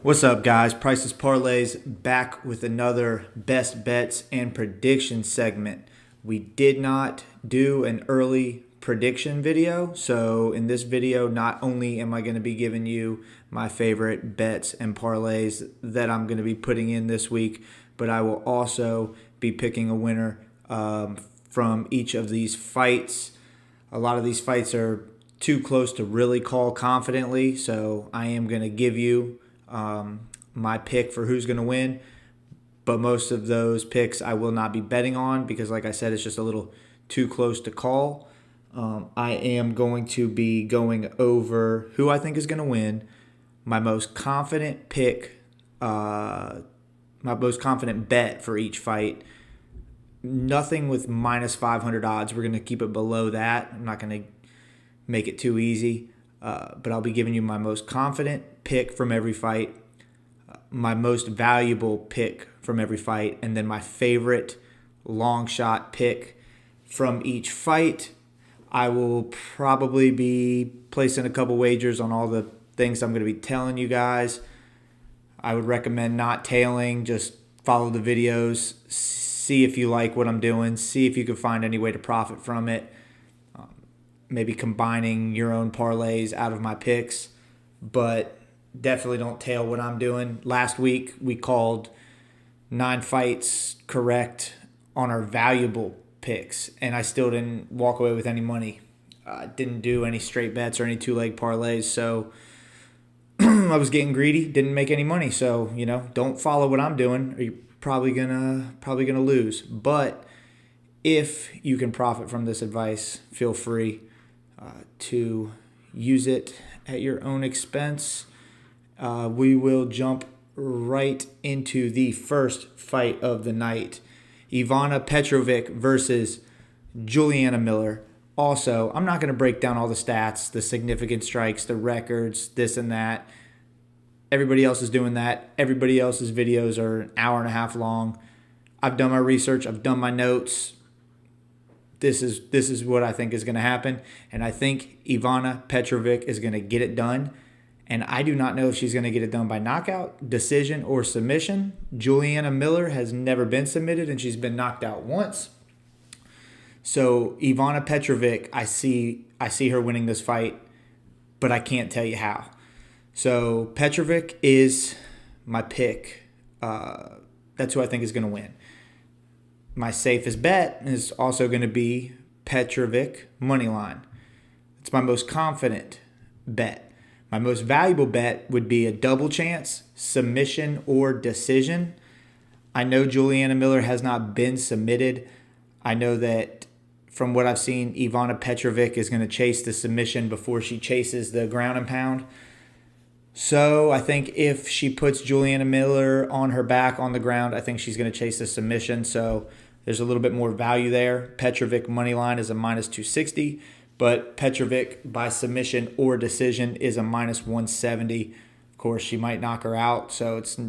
What's up, guys? Priceless Parlays back with another best bets and prediction segment. We did not do an early prediction video, so in this video, not only am I going to be giving you my favorite bets and parlays that I'm going to be putting in this week, but I will also be picking a winner from each of these fights. A lot of these fights are too close to really call confidently, so I am going to give you my pick for who's going to win. But most of those picks I will not be betting on because, like I said, it's just a little too close to call. I am going to be going over who I think is going to win, my most confident pick, my most confident bet for each fight. Nothing with minus 500 odds. We're going to keep it below that. I'm not going to make it too easy. But I'll be giving you my most confident pick from every fight, my most valuable pick from every fight, and then my favorite long shot pick from each fight. I will probably be placing a couple wagers on all the things I'm going to be telling you guys. I would recommend not tailing, just follow the videos, see if you like what I'm doing, see if you can find any way to profit from it. Maybe combining your own parlays out of my picks, but definitely don't tail what I'm doing. Last week, we called 9 fights correct on our valuable picks, and I still didn't walk away with any money. Didn't do any straight bets or any two-leg parlays, so I was getting greedy, didn't make any money. So, don't follow what I'm doing, or you're probably gonna lose. But if you can profit from this advice, feel free to use it at your own expense. We will jump right into the first fight of the night. Ivana Petrovic versus Juliana Miller. Also, I'm not going to break down all the stats, the significant strikes, the records, this and that. Everybody else is doing that. Everybody else's videos are an hour and a half long. I've done my research. I've done my notes. This is what I think is going to happen. And I think Ivana Petrovic is going to get it done. And I do not know if she's going to get it done by knockout, decision, or submission. Juliana Miller has never been submitted, and she's been knocked out once. So Ivana Petrovic, I see her winning this fight, but I can't tell you how. So Petrovic is my pick. That's who I think is going to win. My safest bet is also going to be Petrovic moneyline. It's my most confident bet. My most valuable bet would be a double chance, submission, or decision. I know Juliana Miller has not been submitted. I know that from what I've seen, Ivana Petrovic is going to chase the submission before she chases the ground and pound. So I think if she puts Juliana Miller on her back on the ground, I think she's going to chase the submission. So there's a little bit more value there. Petrovic money line is a minus 260, but Petrovic by submission or decision is a minus 170. Of course, she might knock her out, so it's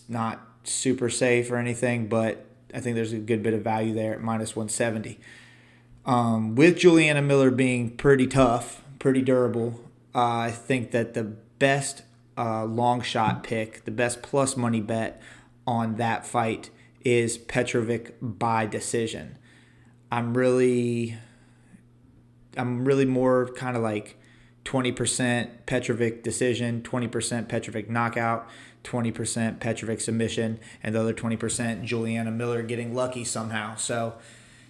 not super safe or anything, but I think there's a good bit of value there at minus 170. With Juliana Miller being pretty tough, pretty durable, I think that the best long shot pick, the best plus money bet on that fight is Petrovic by decision. I'm really more kind of like 20% Petrovic decision, 20% Petrovic knockout, 20% Petrovic submission, and the other 20% Juliana Miller getting lucky somehow. So,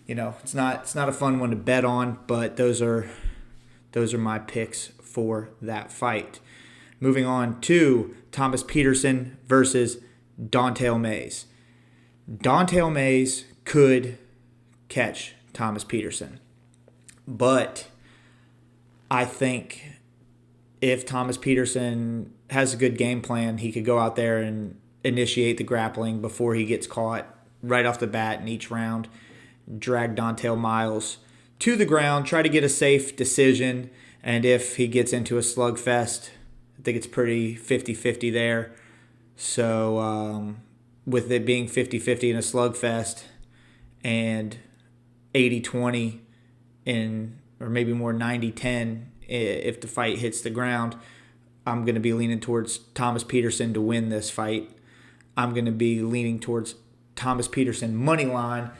it's not a fun one to bet on, but those are my picks for that fight. Moving on to Thomas Peterson versus Don'Tale Mayes. Don'Tale Mayes could catch Thomas Peterson, but I think if Thomas Peterson has a good game plan, he could go out there and initiate the grappling before he gets caught right off the bat in each round, drag Don'Tale Miles to the ground, try to get a safe decision, and if he gets into a slugfest, I think it's pretty 50-50 there. So with it being 50-50 in a slugfest and 80-20 or maybe more 90-10 if the fight hits the ground, I'm going to be leaning towards Thomas Peterson to win this fight. I'm going to be leaning towards Thomas Peterson money line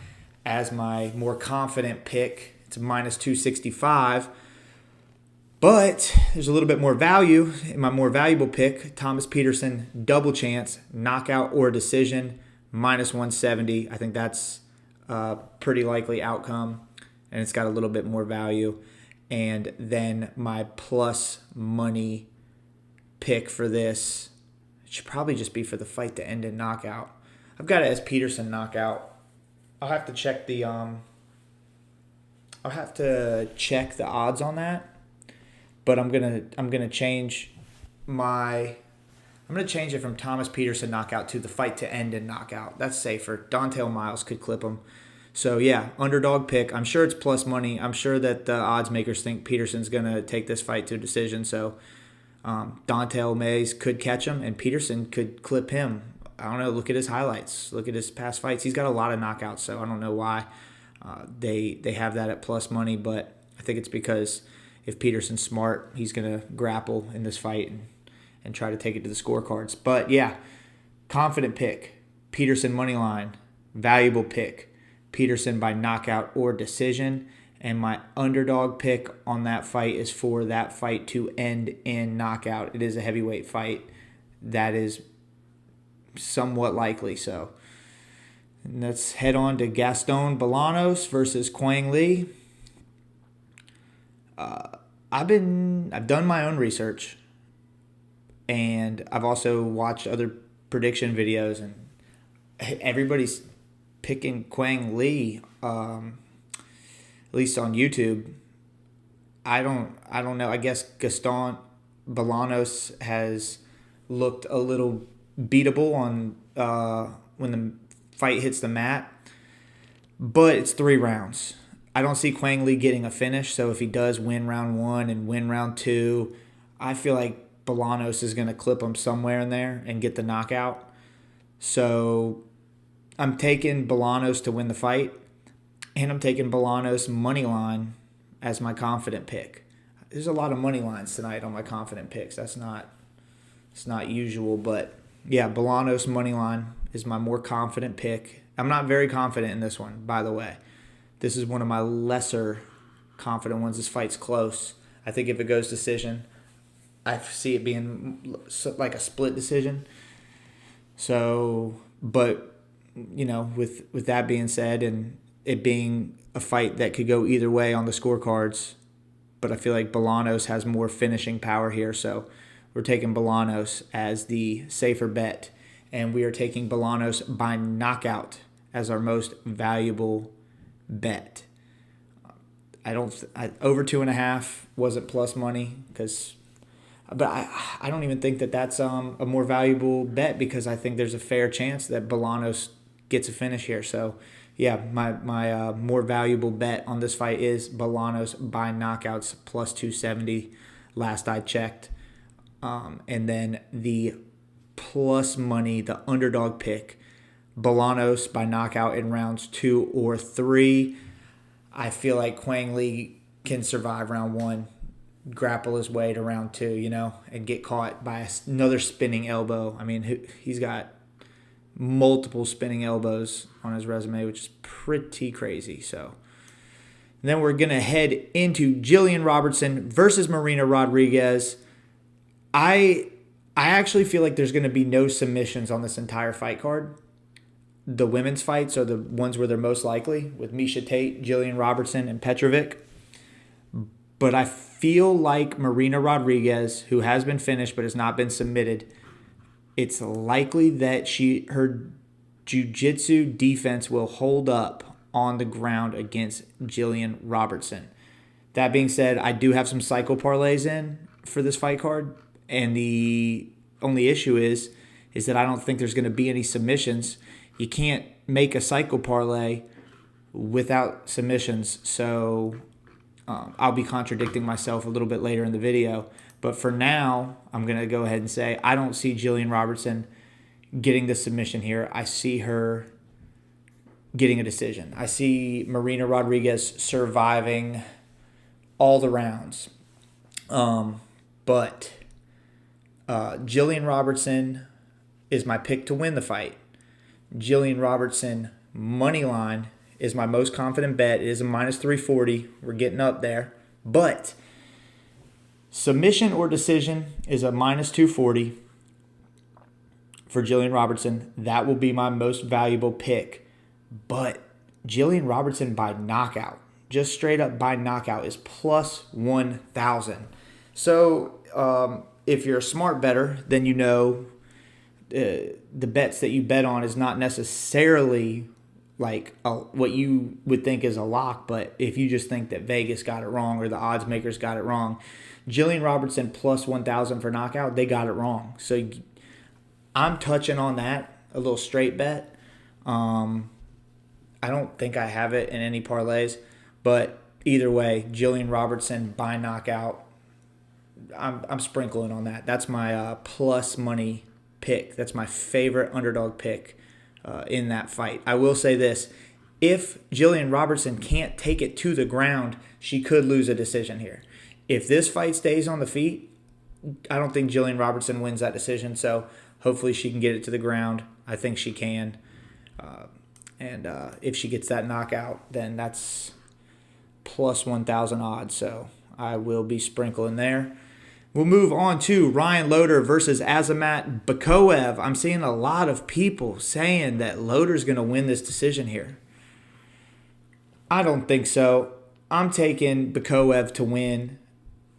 as my more confident pick. It's minus 265. But there's a little bit more value in my more valuable pick, Thomas Peterson, double chance, knockout or decision, minus 170. I think that's a pretty likely outcome, and it's got a little bit more value. And then my plus money pick for this should probably just be for the fight to end in knockout. I've got it as Peterson knockout. I'll have to check the odds on that. But I'm gonna change it from Thomas Peterson knockout to the fight to end in knockout. That's safer. Don'Tale Miles could clip him. So yeah, underdog pick. I'm sure it's plus money. I'm sure that the odds makers think Peterson's gonna take this fight to a decision. So Don'Tale Mays could catch him, and Peterson could clip him. I don't know. Look at his highlights. Look at his past fights. He's got a lot of knockouts. So I don't know why they have that at plus money, but I think it's because if Peterson's smart, he's going to grapple in this fight and try to take it to the scorecards. But yeah, confident pick. Peterson money line, valuable pick. Peterson by knockout or decision. And my underdog pick on that fight is for that fight to end in knockout. It is a heavyweight fight. That is somewhat likely. So let's head on to Gaston Bolanos versus Quang Lee. I've done my own research, and I've also watched other prediction videos, and everybody's picking Quang Lee, at least on YouTube. I don't know. I guess Gaston Bolanos has looked a little beatable on when the fight hits the mat, but it's 3 rounds. I don't see Quang Lee getting a finish, so if he does win round 1 and win round 2, I feel like Bolanos is going to clip him somewhere in there and get the knockout. So I'm taking Bolanos to win the fight, and I'm taking Bolanos money line as my confident pick. There's a lot of money lines tonight on my confident picks. It's not usual, but yeah, Bolanos money line is my more confident pick. I'm not very confident in this one, by the way. This is one of my lesser confident ones. This fight's close. I think if it goes decision, I see it being like a split decision. So, but, with that being said, and it being a fight that could go either way on the scorecards, but I feel like Bolanos has more finishing power here. So we're taking Bolanos as the safer bet. And we are taking Bolanos by knockout as our most valuable bet. Over 2.5 wasn't plus money but I don't even think that that's a more valuable bet, because I think there's a fair chance that Bolanos gets a finish here. So yeah, my more valuable bet on this fight is Bolanos by knockouts plus 270 last I checked. And then the plus money, the underdog pick, Bolanos by knockout in rounds 2 or 3. I feel like Quang Lee can survive round 1, grapple his way to round 2, and get caught by another spinning elbow. I mean, he's got multiple spinning elbows on his resume, which is pretty crazy. So and then we're going to head into Jillian Robertson versus Marina Rodriguez. I actually feel like there's going to be no submissions on this entire fight card. The women's fights are the ones where they're most likely, with Miesha Tate, Jillian Robertson, and Petrovic. But I feel like Marina Rodriguez, who has been finished but has not been submitted, it's likely that her jiu-jitsu defense will hold up on the ground against Jillian Robertson. That being said, I do have some cycle parlays in for this fight card, and the only issue is that I don't think there's going to be any submissions. You can't make a cycle parlay without submissions, so I'll be contradicting myself a little bit later in the video. But for now, I'm going to go ahead and say I don't see Jillian Robertson getting the submission here. I see her getting a decision. I see Marina Rodriguez surviving all the rounds. But Jillian Robertson is my pick to win the fight. Jillian Robertson money line is my most confident bet. It is a minus 340. We're getting up there. But submission or decision is a minus 240 for Jillian Robertson. That will be my most valuable pick. But Jillian Robertson by knockout, just straight up by knockout, is plus 1,000. So if you're a smart bettor, then you know the bets that you bet on is not necessarily like what you would think is a lock. But if you just think that Vegas got it wrong or the odds makers got it wrong, Jillian Robertson plus 1,000 for knockout, they got it wrong. So I'm touching on that, a little straight bet. I don't think I have it in any parlays, but either way, Jillian Robertson by knockout, I'm sprinkling on that. That's my plus money pick. That's my favorite underdog pick in that fight. I will say this. If Jillian Robertson can't take it to the ground, she could lose a decision here. If this fight stays on the feet, I don't think Jillian Robertson wins that decision, so hopefully she can get it to the ground. I think she can. And if she gets that knockout, then that's plus 1,000 odds. So I will be sprinkling there. We'll move on to Ryan Loder versus Azamat Bakoev. I'm seeing a lot of people saying that Loder's going to win this decision here. I don't think so. I'm taking Bakoev to win.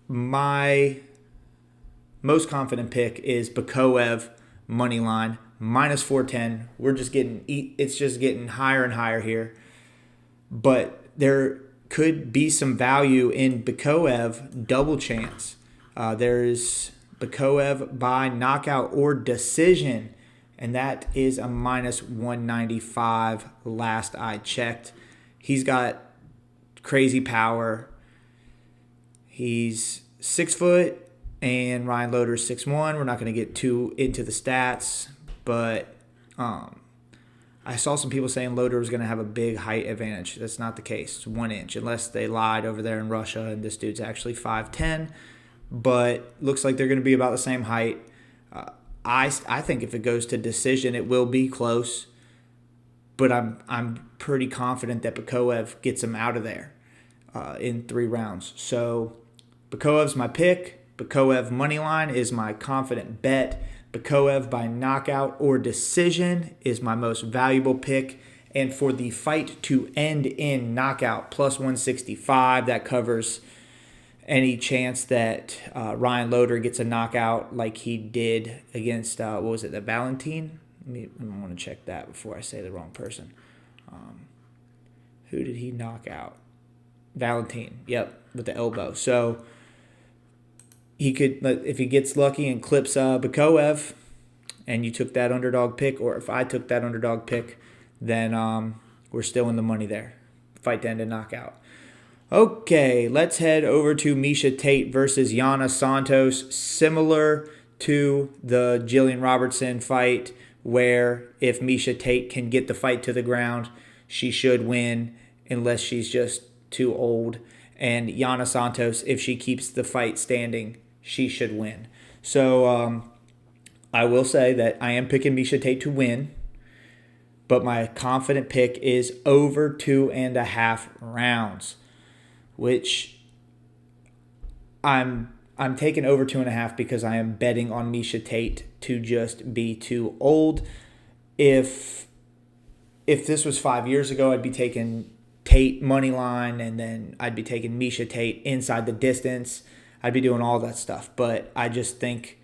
My most confident pick is Bakoev money line. Minus 410. It's just getting higher and higher here. But there could be some value in Bakoev double chance. There's Bakoev by knockout or decision, and that is a minus 195 last I checked. He's got crazy power. He's 6 foot, and Ryan Loder's 6'1". We're not going to get too into the stats. But I saw some people saying Loder was going to have a big height advantage. That's not the case. It's 1 inch, unless they lied over there in Russia, and this dude's actually 5'10". But looks like they're going to be about the same height. I think if it goes to decision, it will be close. But I'm pretty confident that Bakoev gets him out of there in 3 rounds. So Bakoev's my pick. Bakoev money line is my confident bet. Bakoev by knockout or decision is my most valuable pick. And for the fight to end in knockout, plus 165, that covers any chance that Ryan Loder gets a knockout like he did against, the Valentine? I want to check that before I say the wrong person. Who did he knock out? Valentine, yep, with the elbow. So he could, if he gets lucky and clips Bakoev, and you took that underdog pick, or if I took that underdog pick, then we're still in the money there. Fight to end a knockout. Okay, let's head over to Miesha Tate versus Yana Santos. Similar to the Jillian Robertson fight, where if Miesha Tate can get the fight to the ground, she should win, unless she's just too old. And Yana Santos, if she keeps the fight standing, she should win. So I will say that I am picking Miesha Tate to win, but my confident pick is over 2.5 rounds, which I'm taking over 2.5 because I am betting on Miesha Tate to just be too old. If this was 5 years ago, I'd be taking Tate money line, and then I'd be taking Miesha Tate inside the distance. I'd be doing all that stuff. But I think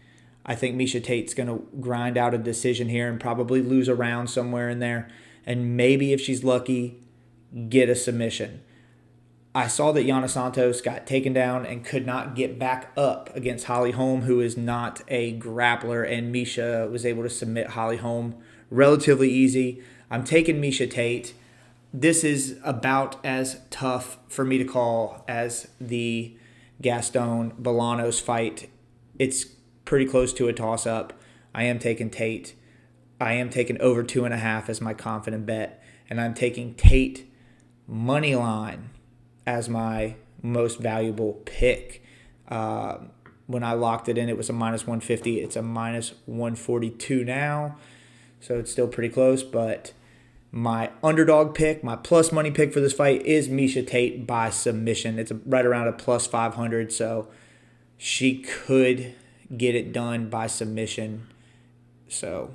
Miesha Tate's going to grind out a decision here and probably lose a round somewhere in there. And maybe if she's lucky, get a submission. I saw that Yana Santos got taken down and could not get back up against Holly Holm, who is not a grappler, and Miesha was able to submit Holly Holm relatively easy. I'm taking Miesha Tate. This is about as tough for me to call as the Gaston Bolanos fight. It's pretty close to a toss-up. I am taking Tate. I am taking over 2.5 as my confident bet, and I'm taking Tate money line as my most valuable pick. When I locked it in, it was a minus 150. It's a minus 142 now. So it's still pretty close. But my underdog pick, my plus money pick for this fight is Miesha Tate by submission. It's right around a plus 500. So she could get it done by submission. So,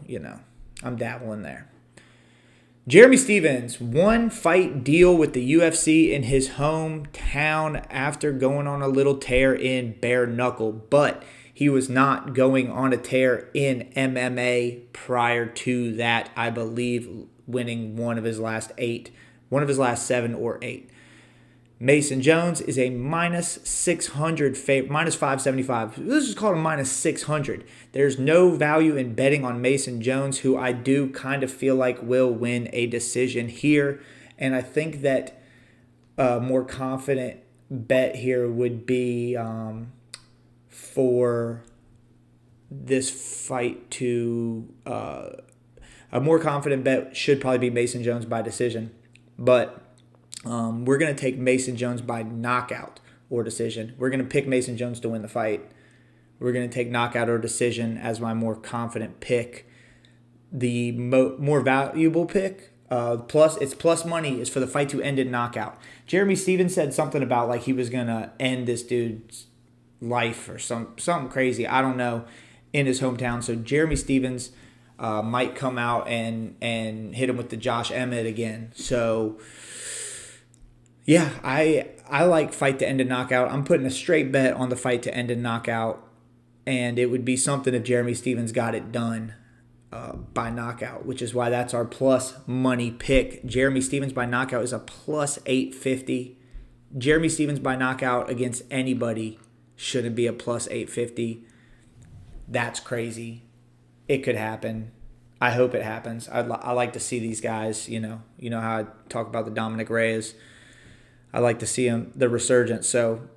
I'm dabbling there. Jeremy Stephens, one fight deal with the UFC in his hometown after going on a little tear in bare knuckle, but he was not going on a tear in MMA prior to that, I believe, winning one of his last 7 or 8. Mason Jones is a minus 600 favorite, minus 575. This is called a minus 600. There's no value in betting on Mason Jones, who I do kind of feel like will win a decision here. And I think that a more confident bet here would be for this fight to a more confident bet should probably be Mason Jones by decision. But we're going to take Mason Jones by knockout or decision. We're going to pick Mason Jones to win the fight. We're going to take knockout or decision as my more confident pick. The more valuable pick, it's plus money, is for the fight to end in knockout. Jeremy Stephens said something about like he was going to end this dude's life or something crazy. I don't know, in his hometown. So Jeremy Stephens might come out and hit him with the Josh Emmett again. So yeah, I like fight to end in knockout. I'm putting a straight bet on the fight to end in knockout, and it would be something if Jeremy Stephens got it done by knockout, which is why that's our plus money pick. Jeremy Stephens by knockout is a plus 850. Jeremy Stephens by knockout against anybody shouldn't be a plus 850. That's crazy. It could happen. I hope it happens. I like to see these guys, you know how I talk about the Dominic Reyes. I like to see him, the resurgence. So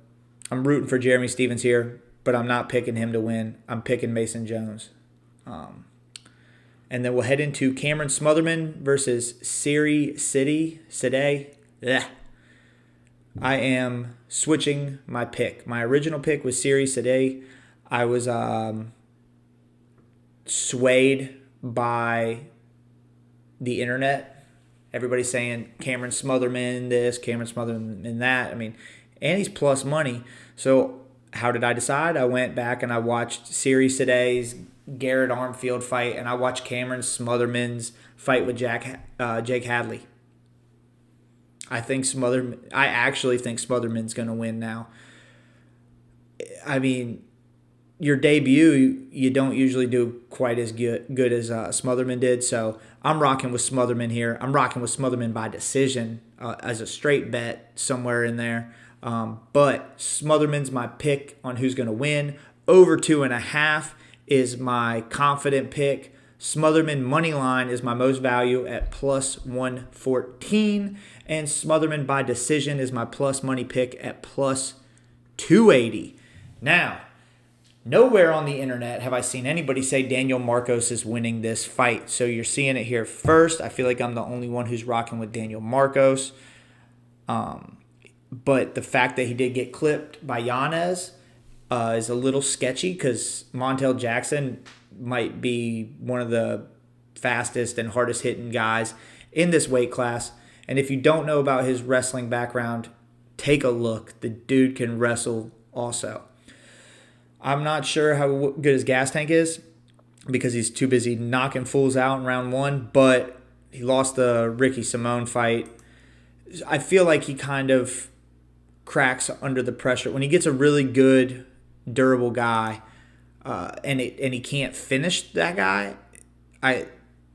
I'm rooting for Jeremy Stephens here, but I'm not picking him to win. I'm picking Mason Jones. And then we'll head into Cameron Smotherman versus Siri Side. I am switching my pick. My original pick was Siri Side. I was swayed by the internet. Everybody's saying Cameron Smotherman this, Cameron Smotherman that. I mean, and he's plus money. So how did I decide? I went back and I watched Siri Side's Garrett Armfield fight, and I watched Cameron Smotherman's fight with Jake Hadley. I actually think Smotherman's going to win now. I mean, your debut, you don't usually do quite as good as Smotherman did. So I'm rocking with Smotherman here. I'm rocking with Smotherman by decision as a straight bet somewhere in there. But Smotherman's my pick on who's going to win. Over 2.5 is my confident pick. Smotherman money line is my most value at plus 114. And Smotherman by decision is my plus money pick at plus 280. Now, nowhere on the internet have I seen anybody say Daniel Marcos is winning this fight. So you're seeing it here first. I feel like I'm the only one who's rocking with Daniel Marcos. But the fact that he did get clipped by Yanez is a little sketchy because Montel Jackson might be one of the fastest and hardest hitting guys in this weight class. And if you don't know about his wrestling background, take a look. The dude can wrestle also. I'm not sure how good his gas tank is because he's too busy knocking fools out in round 1, but he lost the Ricky Simone fight. I feel like he kind of cracks under the pressure. When he gets a really good, durable guy and he can't finish that guy,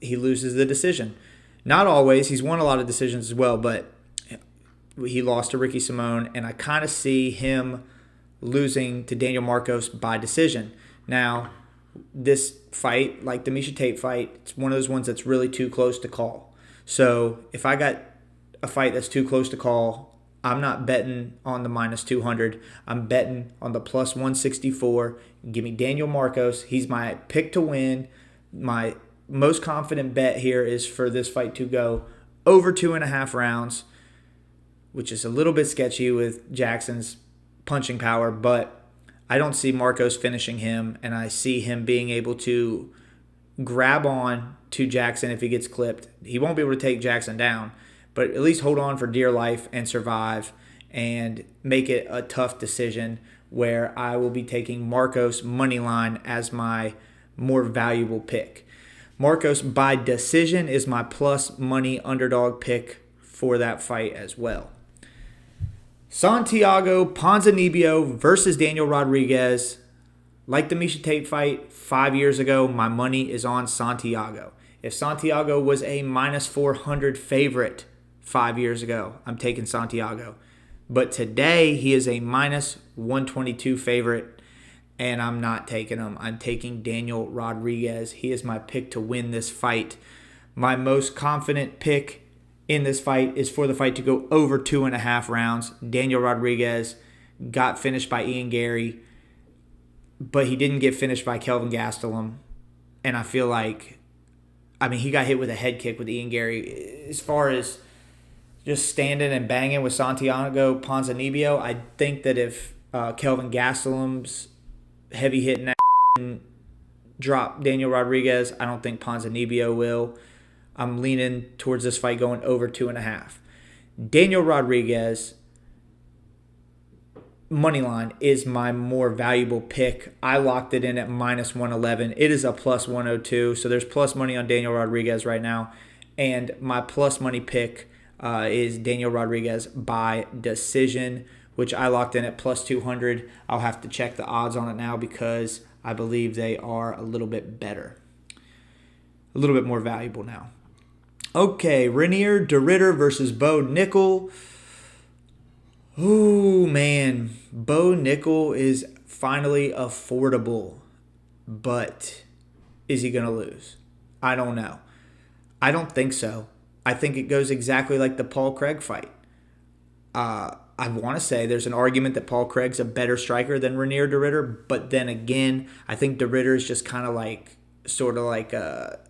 he loses the decision. Not always. He's won a lot of decisions as well, but he lost to Ricky Simone, and I kind of see him losing to Daniel Marcos by decision. Now, this fight, like the Miesha Tate fight, it's one of those ones that's really too close to call. So if I got a fight that's too close to call, I'm not betting on the minus 200. I'm betting on the plus 164. Give me Daniel Marcos. He's my pick to win. My most confident bet here is for this fight to go over 2.5 rounds, which is a little bit sketchy with Jackson's punching power, but I don't see Marcos finishing him, and I see him being able to grab on to Jackson if he gets clipped. He won't be able to take Jackson down, but at least hold on for dear life and survive and make it a tough decision where I will be taking Marcos money line as my more valuable pick. Marcos by decision is my plus money underdog pick for that fight as well. Santiago Ponzinibbio versus Daniel Rodriguez. Like the Miesha Tate fight 5 years ago, my money is on Santiago. If Santiago was a minus 400 favorite 5 years ago, I'm taking Santiago. But today, he is a minus 122 favorite, and I'm not taking him. I'm taking Daniel Rodriguez. He is my pick to win this fight. My most confident pick in this fight is for the fight to go over 2.5 rounds. Daniel Rodriguez got finished by Ian Gary, but he didn't get finished by Kelvin Gastelum. And I feel like, he got hit with a head kick with Ian Gary. As far as just standing and banging with Santiago Ponzinibbio, I think that if Kelvin Gastelum's heavy hitting drop Daniel Rodriguez, I don't think Ponzinibbio will. I'm leaning towards this fight going over 2.5. Daniel Rodriguez moneyline is my more valuable pick. I locked it in at minus 111. It is a plus 102, so there's plus money on Daniel Rodriguez right now. And my plus money pick is Daniel Rodriguez by decision, which I locked in at plus 200. I'll have to check the odds on it now because I believe they are a little bit better. A little bit more valuable now. Okay, Renier de Ridder versus Bo Nickel. Ooh, man. Bo Nickel is finally affordable. But is he going to lose? I don't know. I don't think so. I think it goes exactly like the Paul Craig fight. I want to say there's an argument that Paul Craig's a better striker than Renier de Ridder, but then again, I think de Ridder is just kind of like, sort of like a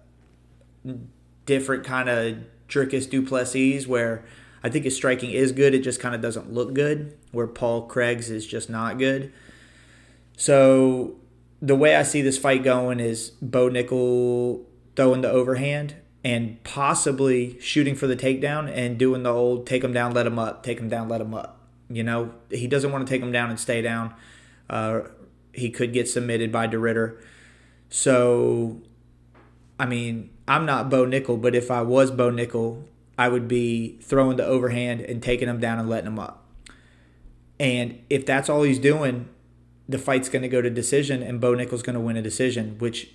different kind of Dricus du Plessis, where I think his striking is good, it just kind of doesn't look good, where Paul Craig's is just not good. So the way I see this fight going is Bo Nickel throwing the overhand and possibly shooting for the takedown and doing the old take him down, let him up, take him down, let him up. You know, he doesn't want to take him down and stay down. He could get submitted by de Ridder. So, I'm not Bo Nickel, but if I was Bo Nickel, I would be throwing the overhand and taking him down and letting him up. And if that's all he's doing, the fight's going to go to decision and Bo Nickel's going to win a decision, which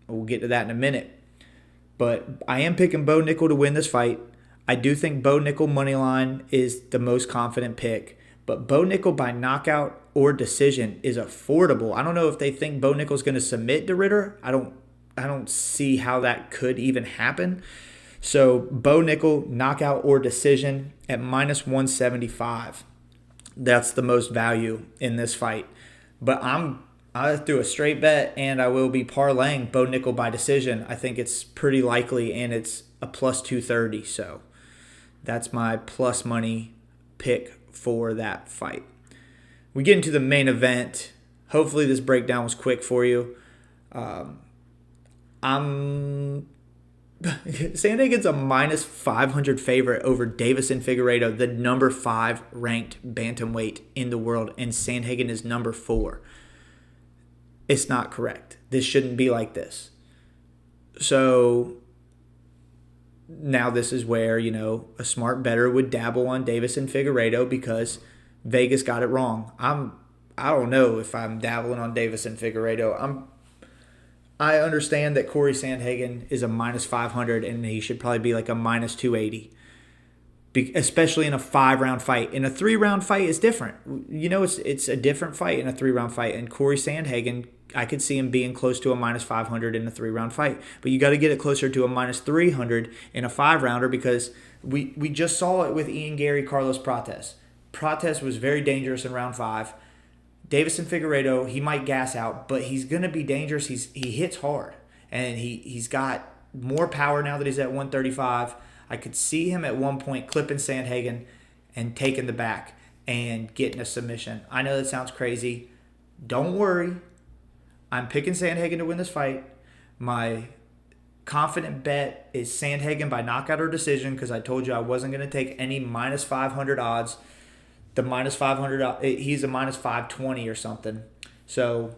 we'll get to that in a minute. But I am picking Bo Nickel to win this fight. I do think Bo Nickel moneyline is the most confident pick. But Bo Nickel by knockout or decision is affordable. I don't know if they think Bo Nickel's going to submit de Ridder. I don't see how that could even happen. So Bo Nickel, knockout or decision at minus 175. That's the most value in this fight. But I threw a straight bet, and I will be parlaying Bo Nickel by decision. I think it's pretty likely, and it's a plus 230. So that's my plus money pick for that fight. We get into the main event. Hopefully this breakdown was quick for you. Sandhagen's a minus 500 favorite over Davison Figueiredo, the number 5 ranked bantamweight in the world, and Sandhagen is number 4. It's not correct. This shouldn't be like this. So now this is where, a smart bettor would dabble on Davison Figueiredo because Vegas got it wrong. I don't know if I'm dabbling on Davison Figueiredo. I understand that Corey Sandhagen is a minus 500 and he should probably be like a minus 280, especially in a 5-round fight. In a 3-round fight, it's different. It's a different fight in a 3-round fight. And Corey Sandhagen, I could see him being close to a minus 500 in a 3-round fight. But you got to get it closer to a minus 300 in a 5-rounder because we just saw it with Ian Gary, Carlos Prates. Prates was very dangerous in round 5. Davison Figueiredo, he might gas out, but he's going to be dangerous. He hits hard, and he's got more power now that he's at 135. I could see him at one point clipping Sandhagen and taking the back and getting a submission. I know that sounds crazy, Don't worry. I'm picking Sandhagen to win this fight. My confident bet is Sandhagen by knockout or decision because I told you I wasn't going to take any minus 500 odds. The minus 500, he's a minus 520 or something. So,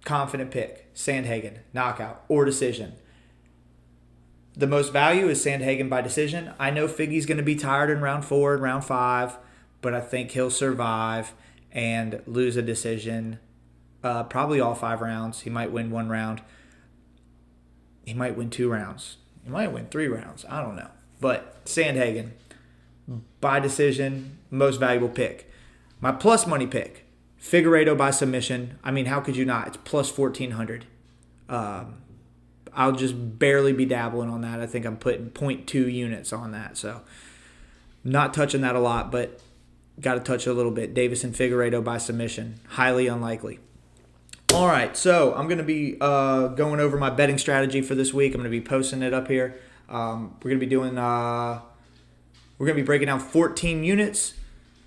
confident pick, Sandhagen, knockout or decision. The most value is Sandhagen by decision. I know Figgy's going to be tired in round 4 and round 5, but I think he'll survive and lose a decision. Probably all 5 rounds. He might win 1 round. He might win 2 rounds. He might win 3 rounds. I don't know. But Sandhagen, by decision, most valuable pick. My plus money pick, Figueiredo by submission. I mean, how could you not? It's plus 1,400. I'll just barely be dabbling on that. I think I'm putting 0.2 units on that. So not touching that a lot, but got to touch it a little bit. Davison Figueiredo by submission. Highly unlikely. All right, so I'm going to be going over my betting strategy for this week. I'm going to be posting it up here. We're going to be doing we're going to be breaking down 14 units.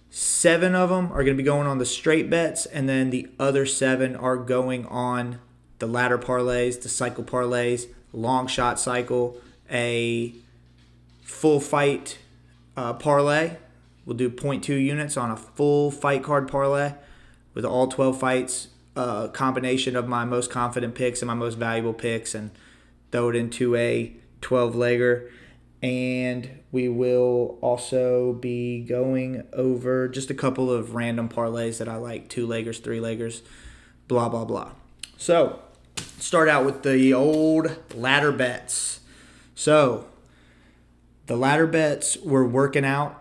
7 of them are going to be going on the straight bets, and then the other 7 are going on the ladder parlays, the cycle parlays, long shot cycle, a full fight parlay. We'll do 0.2 units on a full fight card parlay with all 12 fights. Combination of my most confident picks and my most valuable picks, and throw it into a 12-legger. And we will also be going over just a couple of random parlays that I like, 2-leggers, 3-leggers, blah, blah, blah. So, start out with the old ladder bets. So, the ladder bets were working out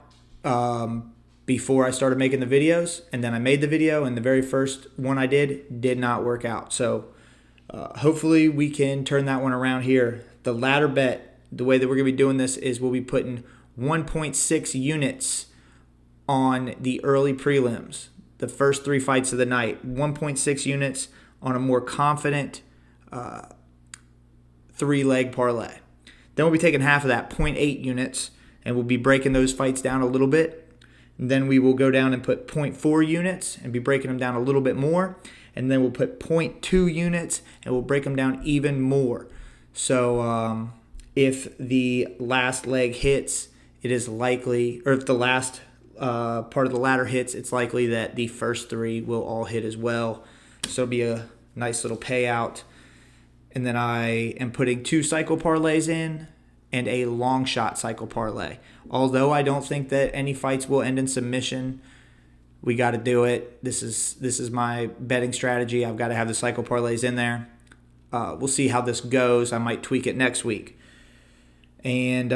before I started making the videos, and then I made the video, and the very first one I did not work out. So hopefully we can turn that one around here. The ladder bet, the way that we're going to be doing this is we'll be putting 1.6 units on the early prelims, the first 3 fights of the night. 1.6 units on a more confident 3-leg parlay. Then we'll be taking half of that, 0.8 units, and we'll be breaking those fights down a little bit. And then we will go down and put 0.4 units and be breaking them down a little bit more. And then we'll put 0.2 units and we'll break them down even more. So if the last leg hits, it is likely, or if the last part of the ladder hits, it's likely that the first 3 will all hit as well. So it'll be a nice little payout. And then I am putting 2 cycle parlays in and a long shot cycle parlay. Although I don't think that any fights will end in submission, we got to do it. This is my betting strategy. I've got to have the cycle parlays in there. We'll see how this goes. I might tweak it next week. And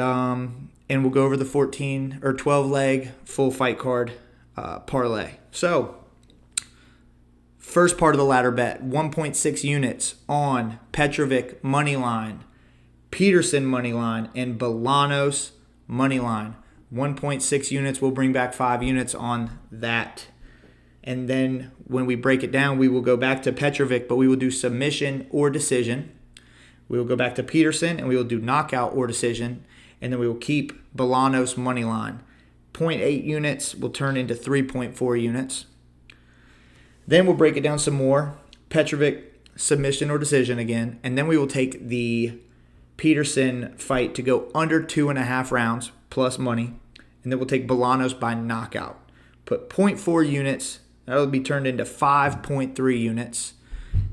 we'll go over the 14 or 12 leg full fight card parlay. So, first part of the ladder bet, 1.6 units on Petrovic money line, Peterson money line, and Bolanos money line. 1.6 units. We'll bring back 5 units on that. And then when we break it down, we will go back to Petrovic, but we will do submission or decision. We will go back to Peterson, and we will do knockout or decision. And then we will keep Bolanos money line. 0.8 units will turn into 3.4 units. Then we'll break it down some more. Petrovic, submission or decision again. And then we will take the Peterson fight to go under 2.5 rounds plus money. And then we'll take Bolanos by knockout. Put 0.4 units. That'll be turned into 5.3 units.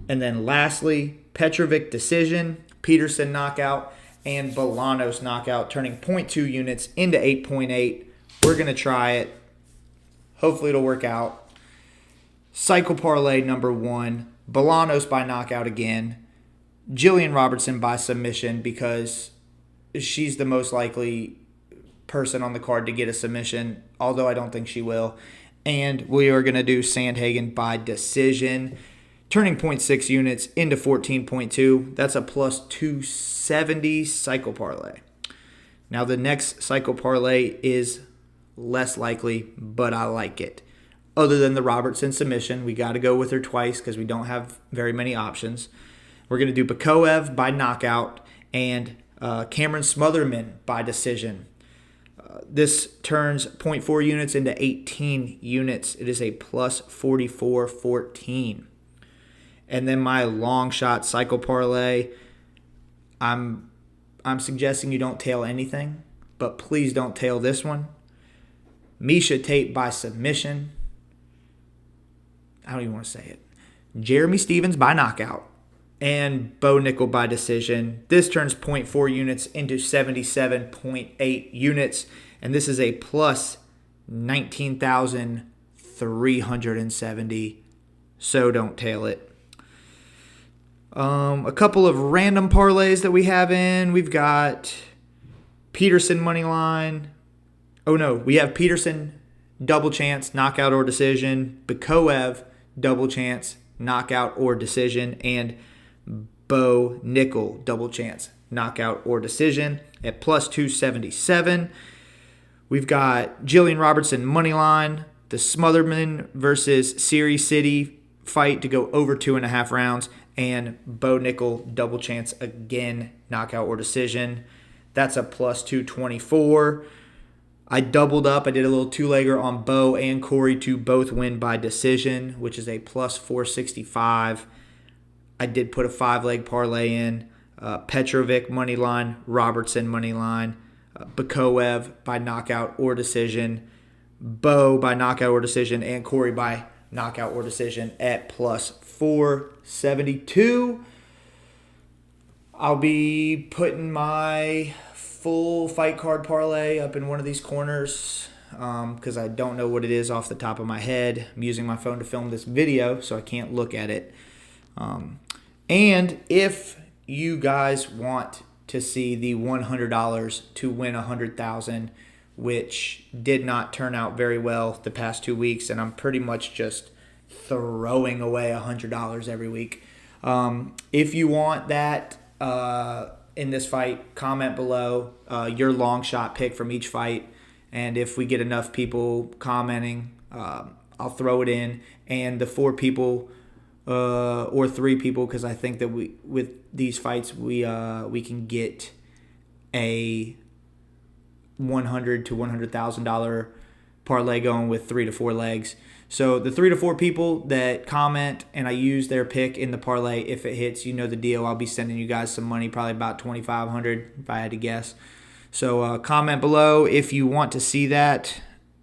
And then lastly, Petrovic decision, Peterson knockout, and Bolanos knockout, turning 0.2 units into 8.8. We're going to try it. Hopefully it'll work out. Cycle parlay number 1, Bolanos by knockout again. Jillian Robertson by submission because she's the most likely person on the card to get a submission, although I don't think she will. And we are going to do Sandhagen by decision, turning 0.6 units into 14.2. That's a plus 270 cycle parlay. Now the next cycle parlay is less likely, but I like it. Other than the Robertson submission, we got to go with her twice because we don't have very many options. We're going to do Bakoev by knockout and Cameron Smotherman by decision. This turns 0.4 units into 18 units. It is a plus 44.14. And then my long shot cycle parlay, I'm suggesting you don't tail anything, but please don't tail this one. Misha Tate by submission. I don't even want to say it. Jeremy Stevens by knockout. And Bo Nickel by decision. This turns 0.4 units into 77.8 units. And this is a plus 19,370. So don't tail it. A couple of random parlays that we have in. We've got Peterson money line. Oh no, we have Peterson double chance, knockout or decision. Bikoev double chance, knockout or decision. And Bo Nickel double chance, knockout or decision at plus 277. We've got Jillian Robertson money line. The Smotherman versus Siri City fight to go over 2.5 rounds. And Bo Nickel double chance again, knockout or decision. That's a plus 224. I doubled up. I did a little two-legger on Bo and Corey to both win by decision, which is a plus 465. I did put a 5-leg parlay in. Petrovic money line, Robertson money line, Bikoev by knockout or decision, Bo by knockout or decision, and Corey by knockout or decision at plus 472. I'll be putting my full fight card parlay up in one of these corners because I don't know what it is off the top of my head. I'm using my phone to film this video, so I can't look at it. And if you guys want to see the $100 to win $100,000, which did not turn out very well the past 2 weeks, and I'm pretty much just throwing away $100 every week. If you want that in this fight, comment below your long shot pick from each fight, and if we get enough people commenting, I'll throw it in. And the 4 people or 3 people, because I think that with these fights we can get a $100 to $100,000 parlay going with 3 to 4 legs. So the 3 to 4 people that comment and I use their pick in the parlay, if it hits, you know the deal. I'll be sending you guys some money, probably about $2,500 if I had to guess. So comment below if you want to see that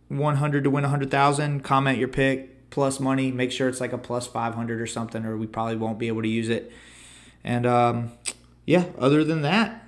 100 to win 100,000. Comment your pick plus money. Make sure it's like a plus 500 or something, or we probably won't be able to use it. And yeah, other than that,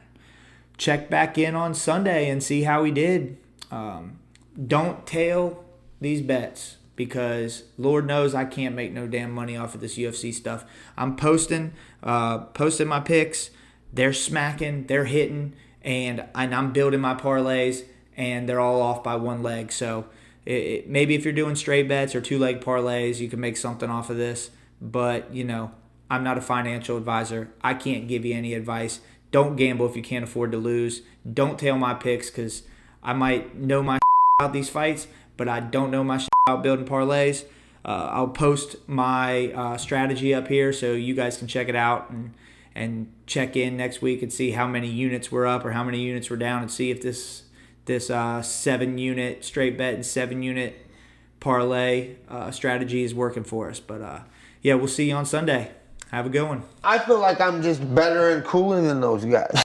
check back in on Sunday and see how we did. Don't tail these bets, because Lord knows I can't make no damn money off of this UFC stuff. I'm posting my picks. They're smacking, they're hitting, and I'm building my parlays, and they're all off by 1 leg. So maybe if you're doing straight bets or 2-leg parlays, you can make something off of this. But, you know, I'm not a financial advisor. I can't give you any advice. Don't gamble if you can't afford to lose. Don't tail my picks, because I might know my about these fights, but I don't know my about building parlays. I'll post my strategy up here so you guys can check it out and check in next week and see how many units we're up or how many units we're down, and see if this 7-unit straight bet and 7-unit parlay strategy is working for us. But yeah, we'll see you on Sunday. Have a good one. I feel like I'm just better and cooler than those guys.